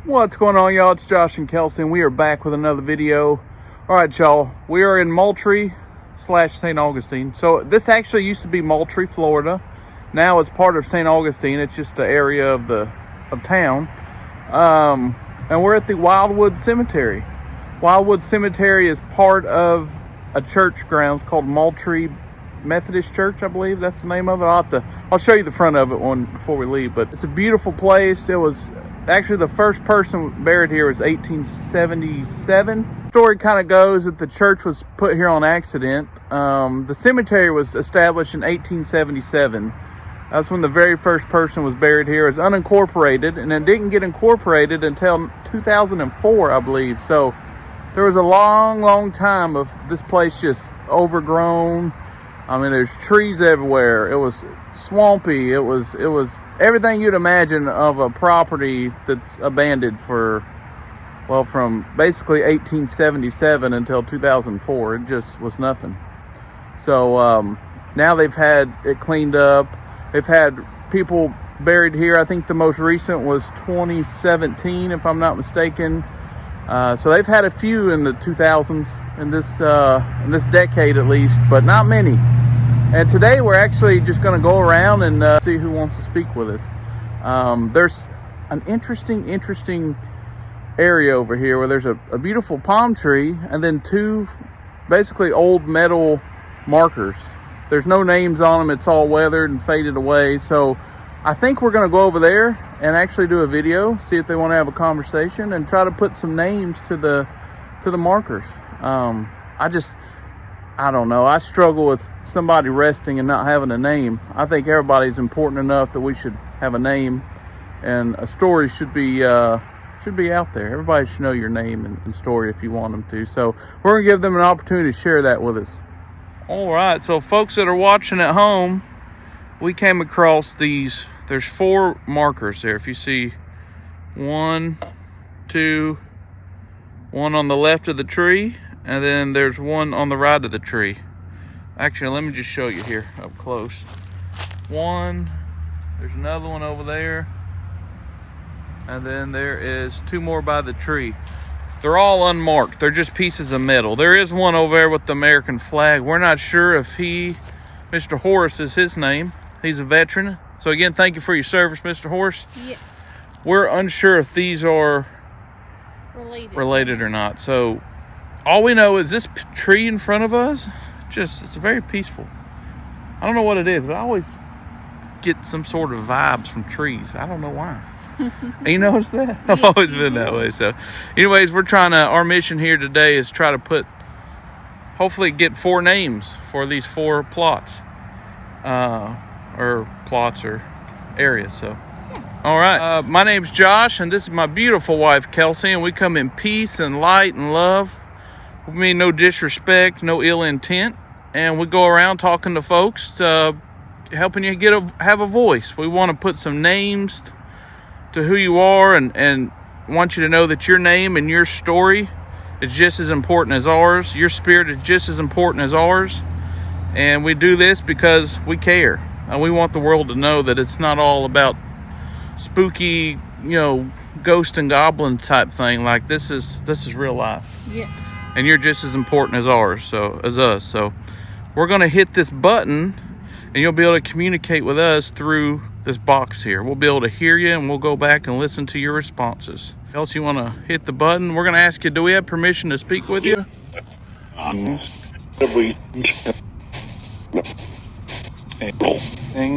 What's going on, y'all? It's Josh and Kelsey, and we are back with another video. All right, y'all, we are in Moultrie / St. Augustine. So this actually used to be Moultrie, Florida. Now it's part of St. Augustine. It's just the area of town. And we're at the Wildwood Cemetery. Wildwood Cemetery is part of a church grounds called Moultrie Methodist Church, I believe that's the name of it. I'll show you the front of it before we leave. But it's a beautiful place. It was actually the first person buried here was 1877. The story kind of goes that the church was put here on accident. The cemetery was established in 1877. That's when the very first person was buried here. It's unincorporated, and it didn't get incorporated until 2004, I believe. So there was a long time of this place just overgrown. I mean, there's trees everywhere. It was swampy. It was everything you'd imagine of a property that's abandoned from basically 1877 until 2004. It just was nothing. So now they've had it cleaned up. They've had people buried here. I think the most recent was 2017, if I'm not mistaken. So they've had a few in the 2000s, in this decade at least, but not many. And today we're actually just going to go around and see who wants to speak with us. There's an interesting area over here where there's a beautiful palm tree and then two basically old metal markers. There's no names on them. It's all weathered and faded away. So I think we're going to go over there and actually do a video, see if they want to have a conversation and try to put some names to the markers. I don't know. I struggle with somebody resting and not having a name. I think everybody's important enough that we should have a name, and a story should be out there. Everybody should know your name and story if you want them to. So we're going to give them an opportunity to share that with us. All right. So folks that are watching at home, we came across these. There's 4 markers there. If you see 1, 2, 1 on the left of the tree, and then there's 1 on the right of the tree. Actually, let me just show you here up close. 1, there's another one over there, and then there is 2 more by the tree. They're all unmarked. They're just pieces of metal. There is one over there with the American flag. We're not sure if Mr. Horace is his name. He's a veteran. So again, thank you for your service, Mr. Horace. Yes. We're unsure if these are related or not. So all we know is this tree in front of us, it's very peaceful. I don't know what it is, but I always get some sort of vibes from trees. I don't know why. You notice that? I've always been that way. So anyways, our mission here today is try to hopefully get 4 names for these 4 plots. Or areas. So all right, my name's Josh, and this is my beautiful wife Kelsey, and we come in peace and light and love. We mean no disrespect, no ill intent, and we go around talking to folks, helping you have a voice. We want to put some names to who you are, and want you to know that your name and your story is just as important as ours. Your spirit is just as important as ours, and we do this because we care. And we want the world to know that it's not all about spooky, ghost and goblin type thing. Like this is real life. Yes. And you're just as important as us. So we're gonna hit this button, and you'll be able to communicate with us through this box here. We'll be able to hear you, and we'll go back and listen to your responses. Else, you want to hit the button? We're gonna ask you, do we have permission to speak with you?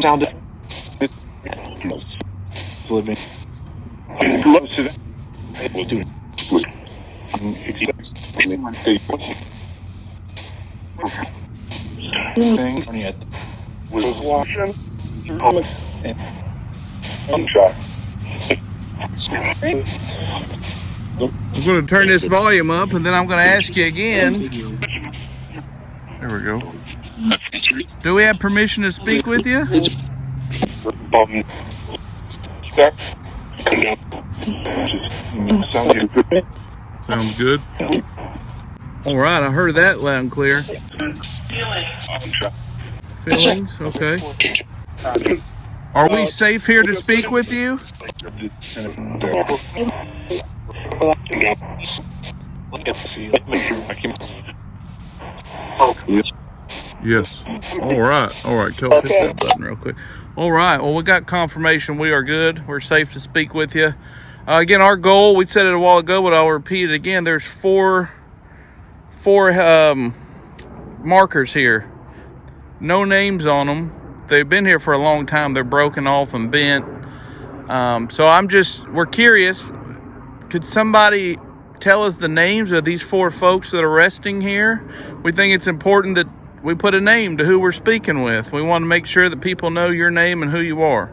Sounded living close to that. We'll do was watching I'm going to turn this volume up, and then I'm going to ask you again. There we go. Do we have permission to speak with you? Sounds good. All right, I heard that loud and clear. Feelings, okay. Are we safe here to speak with you? Yes. All right. Kel, hit that button real quick. All right. Well, we got confirmation we are good. We're safe to speak with you. Again, our goal, we said it a while ago, but I'll repeat it again. There's four markers here. No names on them. They've been here for a long time. They're broken off and bent. So we're curious. Could somebody tell us the names of these 4 folks that are resting here? We think it's important that we put a name to who we're speaking with. We want to make sure that people know your name and who you are.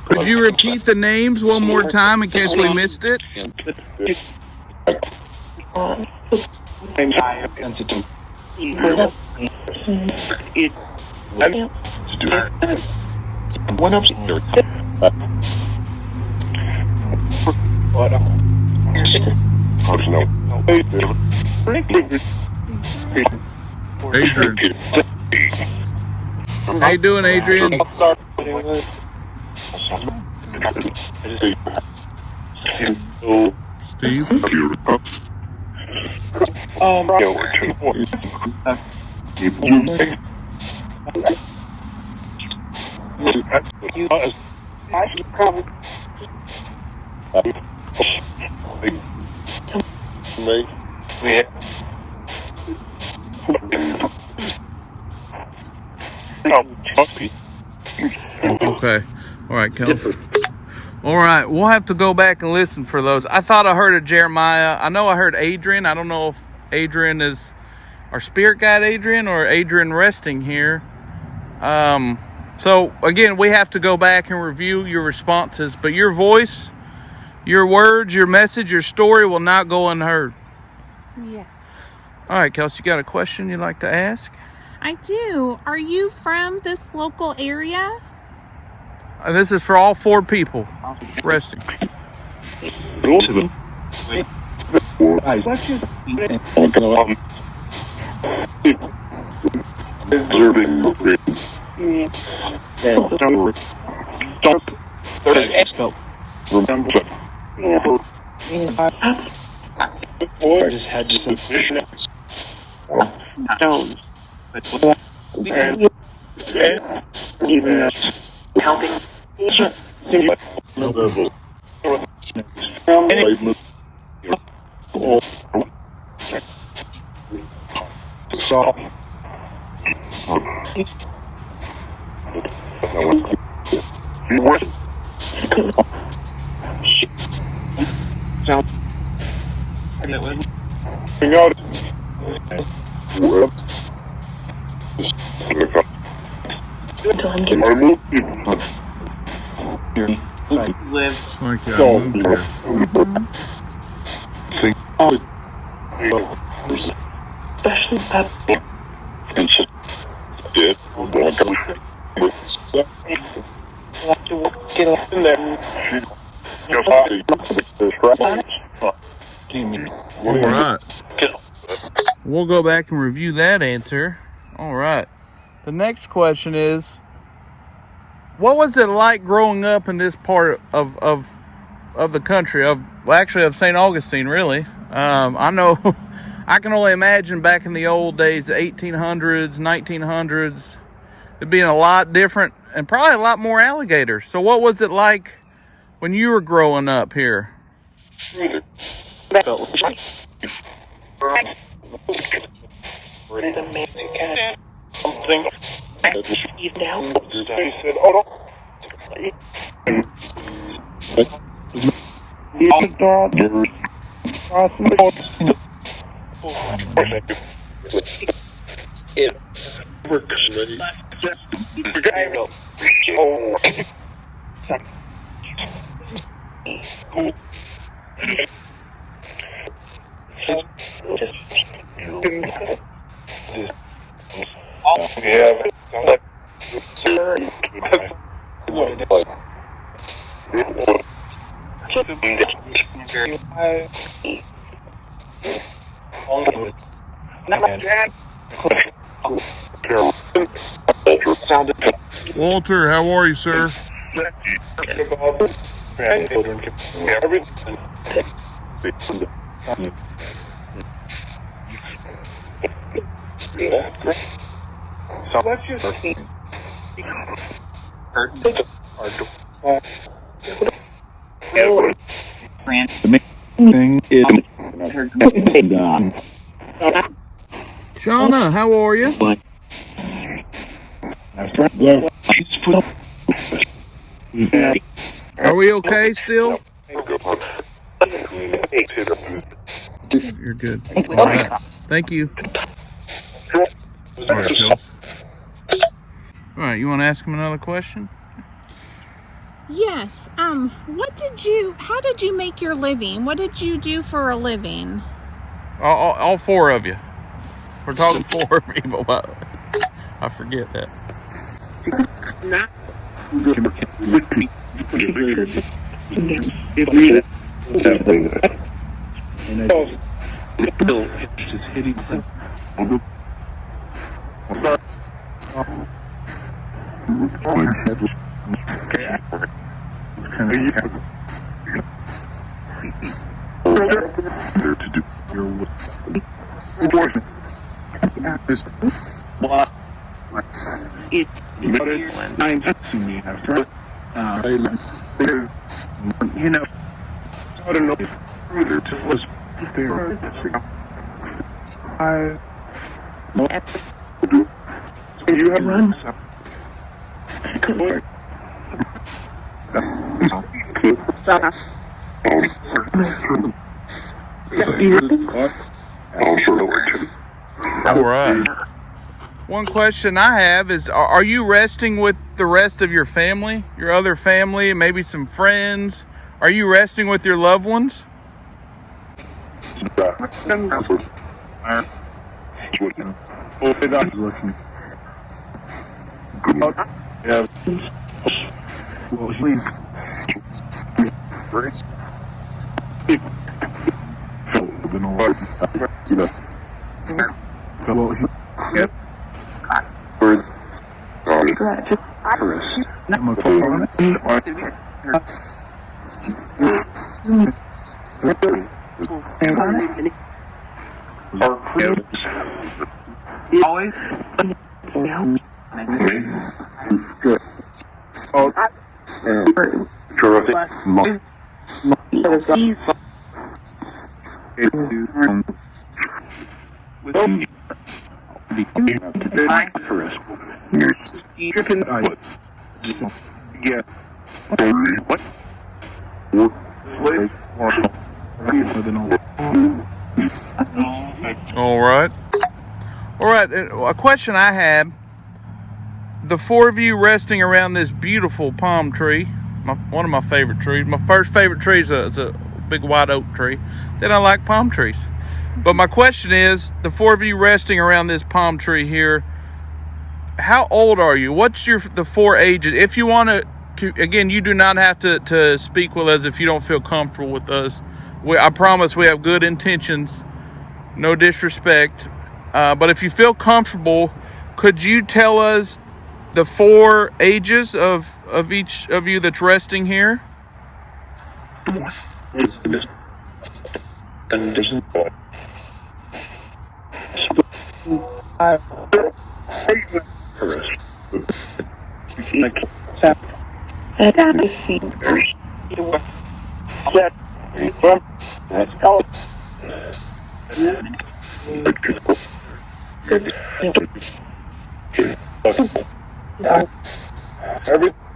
Could you repeat the names one more time in case we missed it? Adrian. How you doing, Adrian? Steve? Okay. All right, Kelsey. All right, we'll have to go back and listen for those. I thought I heard of Jeremiah. I know I heard Adrian. I don't know if Adrian is our spirit guide, Adrian, or Adrian resting here. So, again, we have to go back and review your responses. But your voice, your words, your message, your story will not go unheard. Yes. All right, Kelsey, you got a question you'd like to ask? I do. Are you from this local area? This is for all 4 people resting. All right. We'll go back and review that answer. All right. The next question is, what was it like growing up in this part of the country, of St. Augustine, really? I know, I can only imagine back in the old days, the 1800s, 1900s, it being a lot different and probably a lot more alligators. So what was it like when you were growing up here? Something. He said, "Oh, Walter, how are you, sir? Shauna, how are you? Are we okay still? You're good. All right. Thank you. All right, Phyllis. All right, you want to ask him another question? Yes. How did you make your living? What did you do for a living? All four of you. We're talking four people, but I forget that. All right. One question I have is, are you resting with the rest of your family, your other family, maybe some friends? Are you resting with your loved ones? All right. All right. A question I had: the four of you resting around this beautiful palm tree, one of my favorite trees. My first favorite tree is a big white oak tree. Then I like palm trees. But my question is, the four of you resting around this palm tree here, how old are you? What's the four ages? If you want to, again, you do not have to speak with us if you don't feel comfortable with us. I promise we have good intentions, no disrespect. But if you feel comfortable, could you tell us the four ages of each of you that's resting here?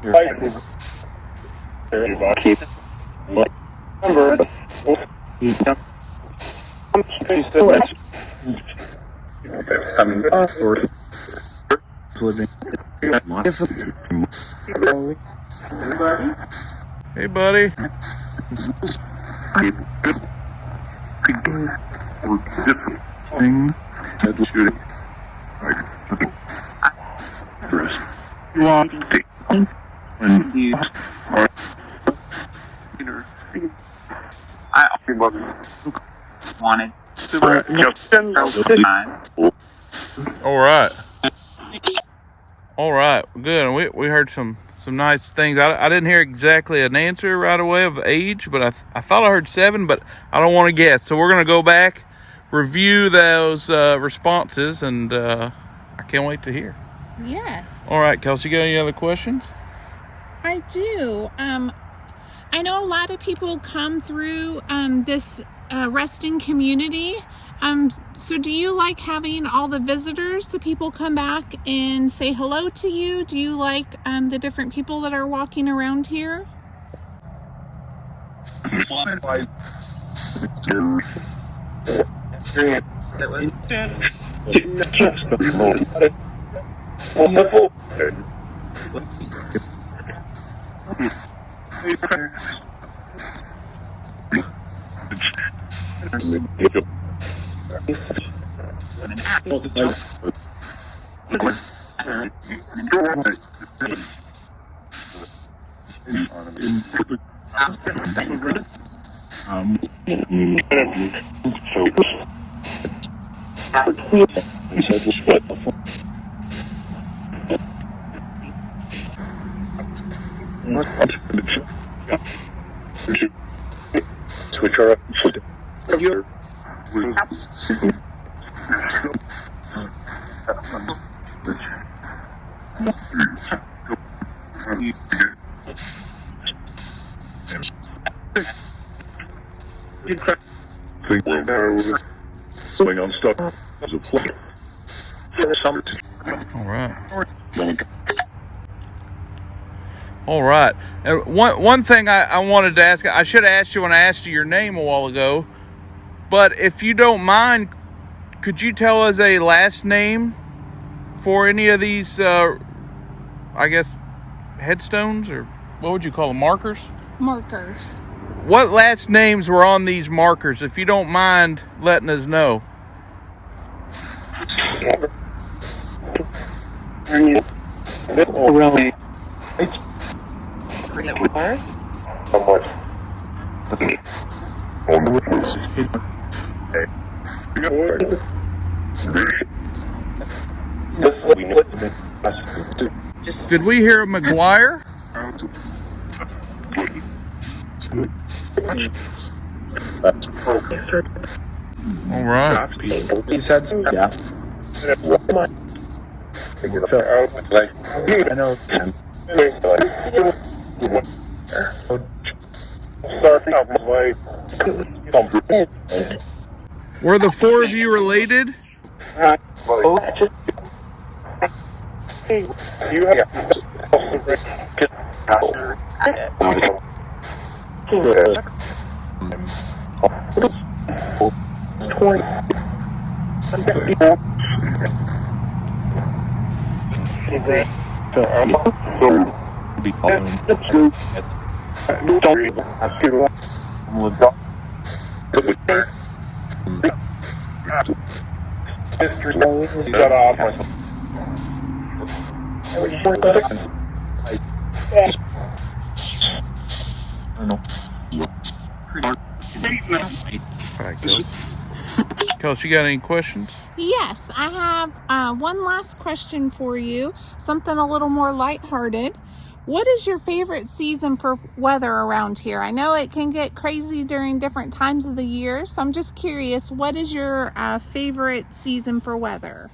Keep number. Hey, buddy. Wanted. All right. All right. Good. We heard some nice things. I didn't hear exactly an answer right away of age, but I thought I heard 7, but I don't want to guess. So we're going to go back, review those responses, and I can't wait to hear. Yes, All right, Kelsey, got any other questions? I do. I know a lot of people come through this resting community. So do you like having all the visitors? Do people come back and say hello to you? Do you like the different people that are walking around here? Switch her up. Swing on stuff as a play. All right. All right. One thing I wanted to ask, I should have asked you when I asked you your name a while ago, but if you don't mind, could you tell us a last name for any of these, I guess, headstones, or what would you call them, markers? Markers. What last names were on these markers, if you don't mind letting us know? Did we hear a McGuire? All right. He said, yeah. I know. Were the 4 of you related? All right, Kelsey, you got any questions? Yes, I have one last question for you, something a little more lighthearted. What is your favorite season for weather around here? I know it can get crazy during different times of the year, so I'm just curious, what is your favorite season for weather?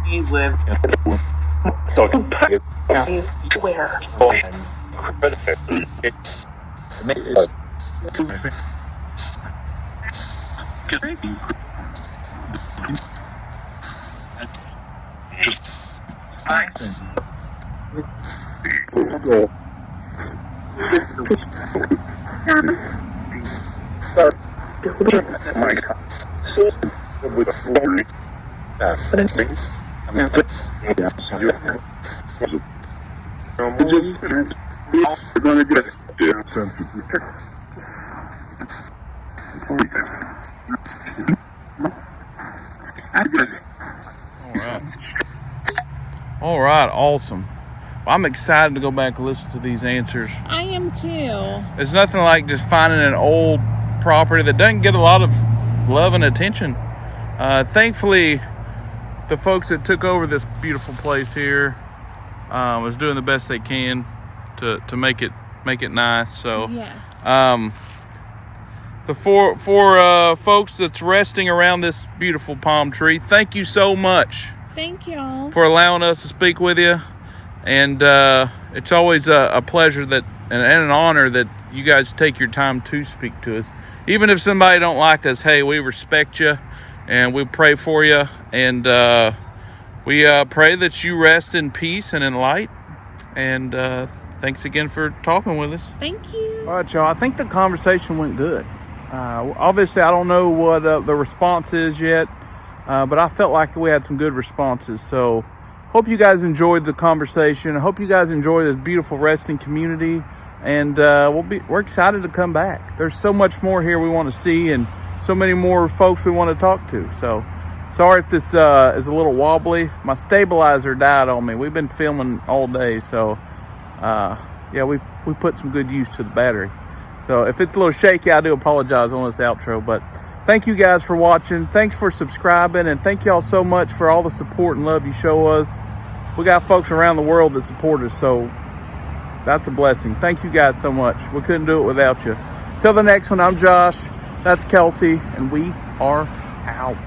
He lived where? All right, awesome. Well, I'm excited to go back and listen to these answers. I am too. There's nothing like just finding an old property that doesn't get a lot of love and attention. Thankfully, the folks that took over this beautiful place here was doing the best they can to make it nice. So Yes. the four folks that's resting around this beautiful palm tree, thank you so much Thank y'all. for allowing us to speak with you. And it's always a pleasure and an honor that you guys take your time to speak to us. Even if somebody don't like us, hey, we respect you and we pray for you. And we pray that you rest in peace and in light. And thanks again for talking with us. Thank you. All right, y'all. I think the conversation went good. Obviously, I don't know what the response is yet, but I felt like we had some good responses. So hope you guys enjoyed the conversation. I hope you guys enjoy this beautiful resting community, and we're excited to come back. There's so much more here we want to see, and so many more folks we want to talk to. So sorry if this is a little wobbly. My stabilizer died on me. We've been filming all day, so yeah, we put some good use to the battery. So if it's a little shaky, I do apologize on this outro, but thank you guys for watching. Thanks for subscribing, and thank y'all so much for all the support and love you show us. We got folks around the world that support us, so that's a blessing. Thank you guys so much. We couldn't do it without you. Till the next one, I'm Josh, that's Kelsey, and we are out.